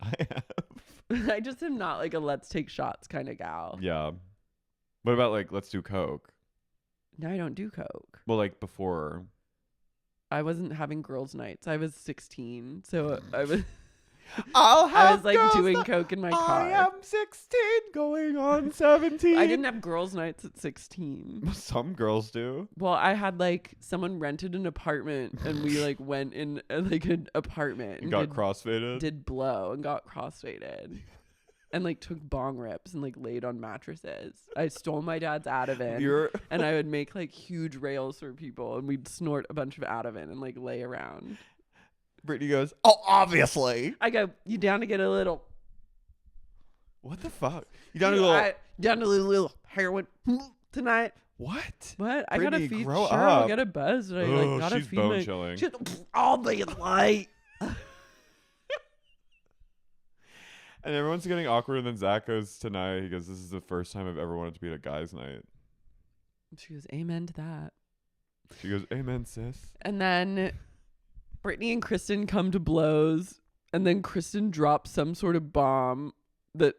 I have. I just am not like a let's take shots kind of gal. Yeah. What about like let's do coke? No, I don't do coke. Well, like before. I wasn't having girls' nights. I was 16, so I was. I I was like doing coke in my car. I am 16 going on 17. I didn't have girls' nights at 16. Some girls do. Well, I had like someone rented an apartment and we like went in like an apartment and got crossfaded. did blow and got crossfaded and like took bong rips and like laid on mattresses. I stole my dad's Ativan and I would make like huge rails for people and we'd snort a bunch of Ativan and like lay around. Brittany goes, oh, obviously. I go, you down to get a little? What the fuck? You down to go? Down to a little heroin tonight? What? What? I Brittany, gotta feed grow Cheryl. I up. got a buzz. But I Oh, like gotta she's feed bone my. chilling. She's obviously. And everyone's getting awkward, and then Zach goes to Naya. He goes, "This is the first time I've ever wanted to be at a guy's night." She goes, amen to that. She goes, "Amen, sis." And then Brittany and Kristen come to blows, and then Kristen drops some sort of bomb that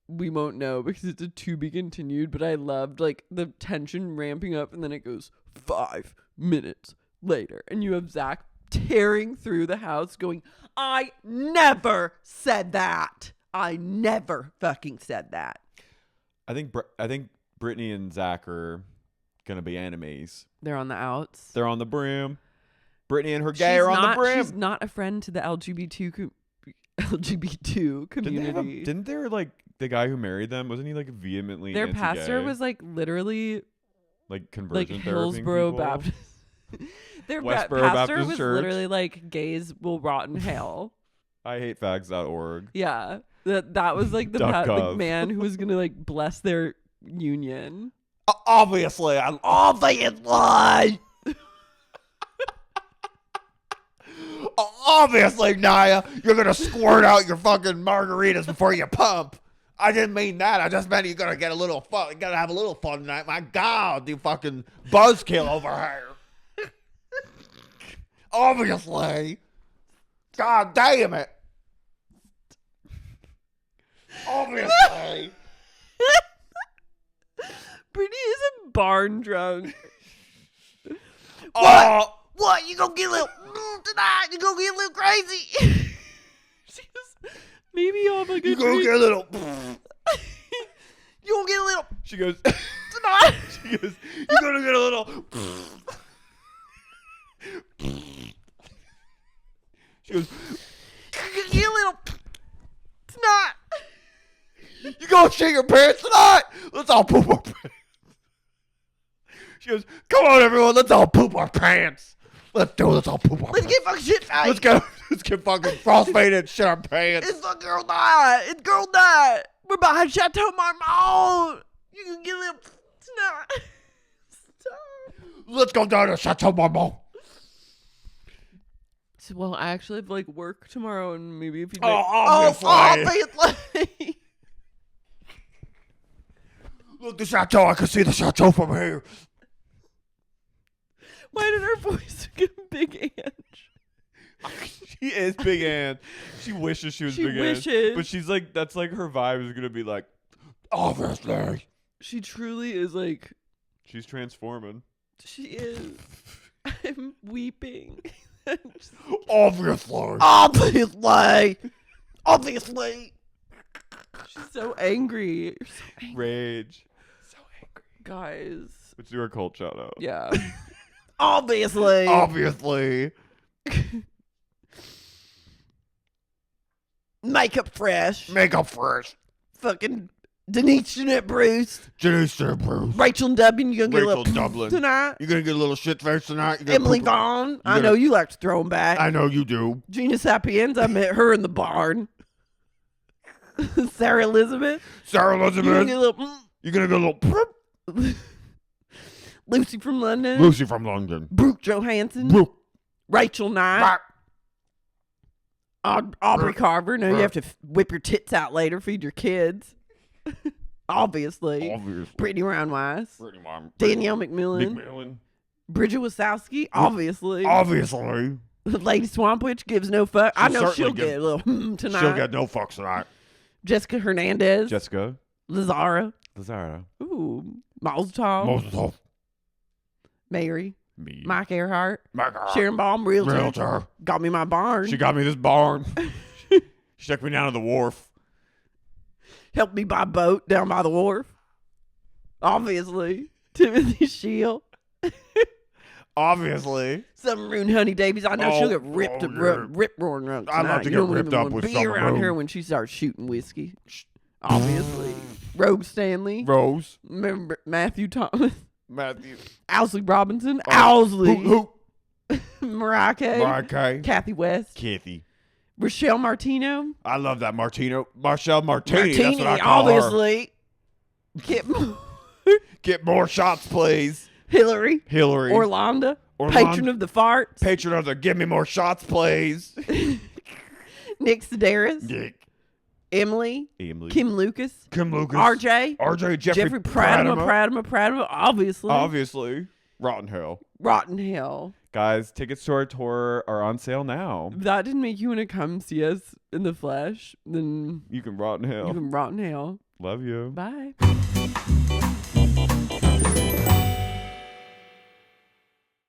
we won't know because it's a to be continued. But I loved like the tension ramping up, and then it goes 5 minutes later, and you have Zach tearing through the house going, I never said that. I never fucking said that. I think Brittany and Zach are gonna be enemies. They're on the outs. They're on the brim. Brittany and her gay are on the brim. She's not a friend to the LGBT community. Didn't there like the guy who married them? Wasn't he like vehemently Their anti-gay? pastor was like literally like conversion like therapy Hillsborough people? Baptist. Their Westboro pastor Baptist was Church. literally like gays will rot in hell. I hate fags.org. Yeah, that was like the .gov. man who was gonna like bless their union. Obviously. Obviously, Naya, you're going to squirt out your fucking margaritas before you pump. I didn't mean that. I just meant you're going to get a little fun. You got to have a little fun tonight. My God, you fucking buzzkill over here. Obviously. God damn it. Obviously. Brittany is a barn drunk. What? You gonna get a little tonight? You gonna get a little crazy? She goes, maybe I'll have a good You gonna drink. get a little. You gonna get a little She goes, tonight? she goes, You gonna get a little. she goes, You gonna get a little tonight? You gonna shit your pants tonight? Let's all poop our pants. She goes, come on, everyone, let's all poop our pants. Let's all poop our pants. Let's get fucking shit faced. Let's get fucking frostbite and shit our pants. It's the girl night. It's girl night. We're behind Chateau Marmont. You can get a little tonight. Stop. Let's go down to Chateau Marmont. So, well, I actually have like work tomorrow, and maybe if you obviously. Look, the chateau. I can see the chateau from here. Why did her voice get Big Ange? she is Big Ann. She wishes she was She Big wishes. Ann. But she's like, that's like her vibe is going to be like, Obviously. She truly is like, she's transforming. she is. I'm weeping. Obviously. Obviously. She's so angry. You're so angry. Rage. So angry. Guys. Let's do our cult shout out. Yeah. Obviously. Makeup fresh. Makeup fresh. Fucking Denise Jeanette Bruce. Janessa Bruce. Rachel Dublin. You gonna get a Rachel little Dublin. tonight. You're gonna get a little shit face tonight. You're gonna Emily poop- Vaughn. I gonna- know you like to throw them back. I know you do. Gina Sapiens. I met her in the barn. Sarah Elizabeth. Sarah You gonna Elizabeth. get a little. You're gonna get a little. Lucy from London. Lucy from London. Brooke Johansson. Brooke. Rachel Knight. Aubrey Carver. No, you have to whip your tits out later. Feed your kids. Obviously. Brittany Roundwise. Pretty mom. Danielle McMillan. McMillan. Bridget Wasowski. Obviously. Obviously. Lady Swamp Witch gives no fuck. I know she'll certainly get a little tonight. She'll get no fucks tonight. Jessica Hernandez. Jessica. Lazara. Lazara. Ooh. Mazel Tov. Most of Mary. Me. Mike Earhart. my Sharon Baum. Realtor. realtor. Got me my barn. She got me this barn. She took me down to the wharf. Helped me buy a boat down by the wharf. Obviously. Timothy Shield. Obviously. Some Maroon Honey Davies. I know she'll get ripped yeah. rip roaring drunk I'd love tonight. to You get don't ripped even up wanna with be some around Maroon. her when she starts shooting whiskey. Obviously. Rogue Stanley. Rose. Remember Matthew Thomas. Matthew. Owsley Robinson. Owsley. Who? Mariah Carey. Mariah Carey. Kathy West. Kathy. Rochelle Martino. I love that Martino. Marshall Martini. That's Martini, what I call her. obviously. Kit Get more shots, please. Hillary. Hillary. Orlando. Orlando. Patron of the farts. Patron of the Give Me More Shots, please. Nick Sedaris. Dick. Emily. Emily. Kim Lucas. Kim Lucas. RJ. RJ. Jeffrey Pratama. Obviously. Obviously. Rotten Hell. Rotten Hell. Guys, tickets to our tour are on sale now. If that didn't make you want to come see us in the flesh, then You can Rotten Hell. you can rotten hell. Love you. Bye.